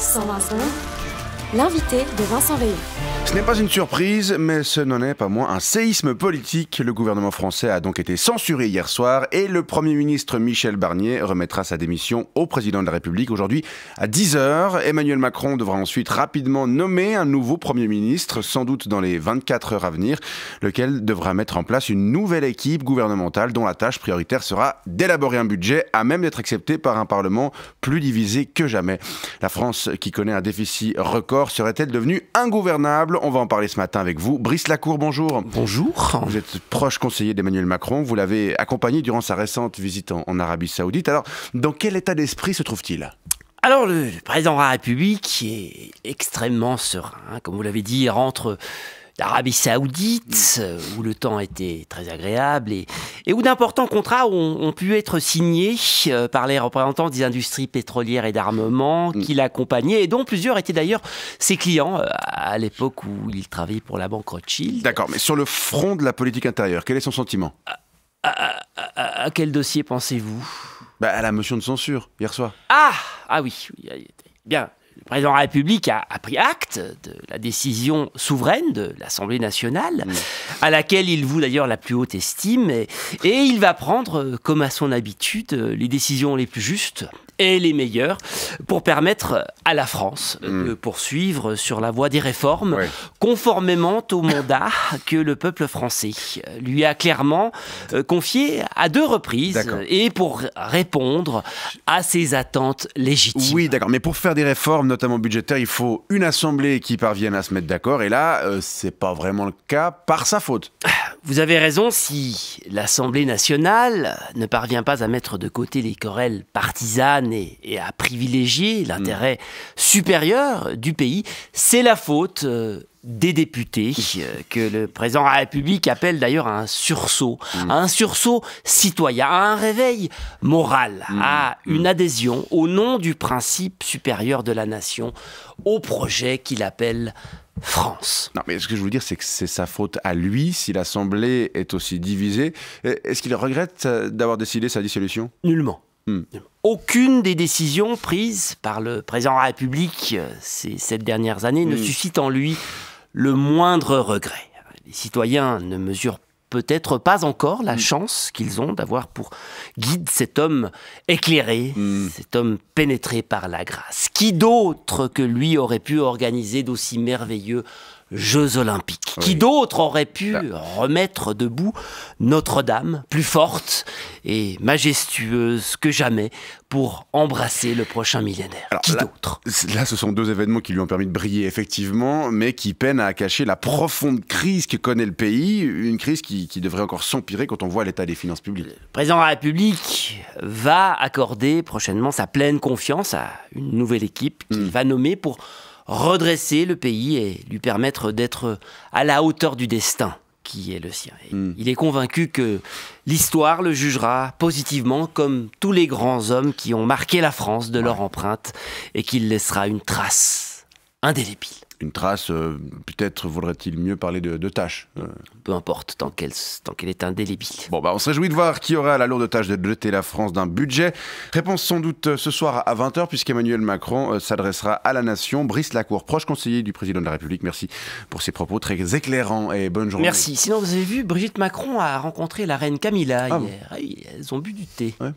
120 l'invité de Vincent Veillon. Ce n'est pas une surprise, mais ce n'en est pas moins un séisme politique. Le gouvernement français a donc été censuré hier soir et le Premier ministre Michel Barnier remettra sa démission au président de la République aujourd'hui à 10h. Emmanuel Macron devra ensuite rapidement nommer un nouveau Premier ministre, sans doute dans les 24 heures à venir, lequel devra mettre en place une nouvelle équipe gouvernementale dont la tâche prioritaire sera d'élaborer un budget à même d'être accepté par un Parlement plus divisé que jamais. La France, qui connaît un déficit record, serait-elle devenue ingouvernable? On va en parler ce matin avec vous. Brice Lacour, bonjour. Bonjour. Vous êtes proche conseiller d'Emmanuel Macron. Vous l'avez accompagné durant sa récente visite en Arabie Saoudite. Alors, dans quel état d'esprit se trouve-t-il ? Alors, le président de la République est extrêmement serein. Comme vous l'avez dit, il rentre d'Arabie Saoudite, où le temps était très agréable et où d'importants contrats ont pu être signés par les représentants des industries pétrolières et d'armement qui l'accompagnaient et dont plusieurs étaient d'ailleurs ses clients à l'époque où il travaillait pour la banque Rothschild. D'accord, mais sur le front de la politique intérieure, quel est son sentiment ? À quel dossier pensez-vous ? À la motion de censure, hier soir. Ah oui, bien. Le président de la République a pris acte de la décision souveraine de l'Assemblée nationale, à laquelle il voue d'ailleurs la plus haute estime, et il va prendre, comme à son habitude, les décisions les plus justes et les meilleures pour permettre à la France de poursuivre sur la voie des réformes, conformément au mandat que le peuple français lui a clairement confié à 2 reprises, et pour répondre à ses attentes légitimes. Oui, d'accord, mais pour faire des réformes, notamment budgétaires, il faut une assemblée qui parvienne à se mettre d'accord, et là, c'est pas vraiment le cas par sa faute. Vous avez raison, si l'Assemblée nationale ne parvient pas à mettre de côté les querelles partisanes et à privilégier l'intérêt supérieur du pays, c'est la faute des députés, que le président de la République appelle d'ailleurs à un sursaut citoyen, à un réveil moral, à une adhésion au nom du principe supérieur de la nation, au projet qu'il appelle France. Non, mais ce que je veux dire, c'est que c'est sa faute à lui si l'Assemblée est aussi divisée. Est-ce qu'il regrette d'avoir décidé sa dissolution ? Nullement. Aucune des décisions prises par le président de la République ces 7 dernières années ne suscite en lui le moindre regret. Les citoyens ne mesurent peut-être pas encore la chance qu'ils ont d'avoir pour guide cet homme éclairé, cet homme pénétré par la grâce. Qui d'autre que lui aurait pu organiser d'aussi merveilleux Jeux Olympiques ? Qui d'autre aurait pu remettre debout Notre-Dame, plus forte et majestueuse que jamais, pour embrasser le prochain millénaire ? Alors, qui d'autre ? Là, ce sont 2 événements qui lui ont permis de briller, effectivement, mais qui peinent à cacher la profonde crise que connaît le pays, une crise qui devrait encore s'empirer quand on voit l'état des finances publiques. Le président de la République va accorder prochainement sa pleine confiance à une nouvelle équipe qu'il va nommer pour redresser le pays et lui permettre d'être à la hauteur du destin qui est le sien. Il est convaincu que l'histoire le jugera positivement, comme tous les grands hommes qui ont marqué la France de leur empreinte, et qu'il laissera une trace indélébile. Une trace, peut-être vaudrait-il mieux parler de tâche. Peu importe, tant qu'elle est indélébile. On se réjouit de voir qui aura la lourde tâche de doter la France d'un budget. Réponse sans doute ce soir à 20h, puisqu'Emmanuel Macron s'adressera à la nation. Brice Lacour, proche conseiller du président de la République, merci pour ces propos très éclairants et bonne journée. Merci. Sinon, vous avez vu, Brigitte Macron a rencontré la reine Camilla hier. Elles ont bu du thé. Ouais.